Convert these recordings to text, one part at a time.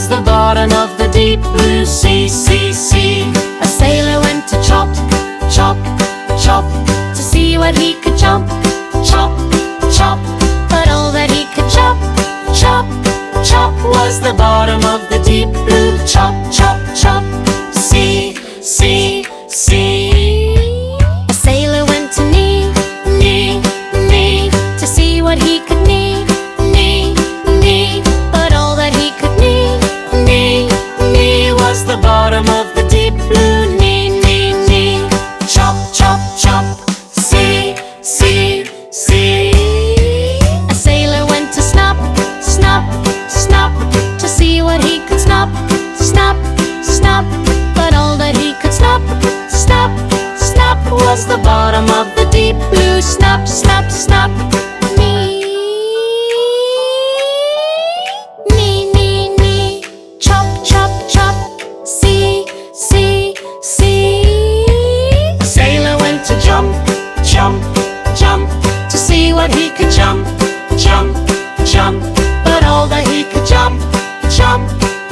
was the bottom of the deep blue sea, sea, sea. A sailor went to chop, chop, chop, to see what he could jump, chop, chop. But all that he could chop, chop, chop was the bottom of the deep blue, chop, chop, chop, sea, sea, sea. A sailor went to knee, knee, knee, to see what he could knee, knee, knee. But all that he could knee, knee, knee was the bottom of the deep blue, knee, knee, knee. Chop, chop, chop, sea, sea, sea. A sailor went to snap, snap, snap, to see what he could snap, snap, snap. But all that he could snap, snap, snap was the bottom of the deep blue, snap, snap, snap. Knee, knee, knee, knee. Chop, chop, chop, sea, sea, sea. A sailor went to jump, jump, jump, to see what he could jump, jump, jump. But all that he could jump, jump,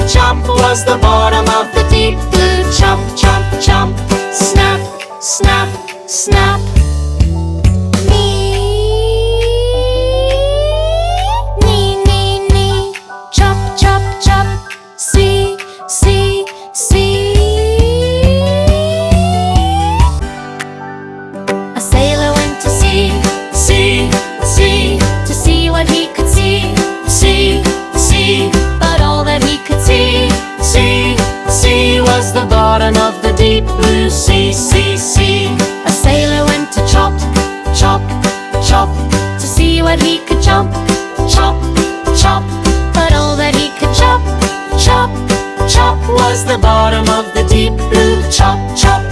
jump was the bottom of the deep blue, jump, jump, jump. Snap, snap, snap. Knee, knee, knee, knee. Chop, chop, chop, sea, sea, sea. A sailor went to sea, sea, sea, to see what he could see, see, see. But all that he could see, see, see was the bottom of the deep blue sea, sea, sea. A sailor went to chop, chop, chop, to see what he could jump, chop, chop. But all that he could chop, chop, chop was the bottom of the deep blue, chop, chop,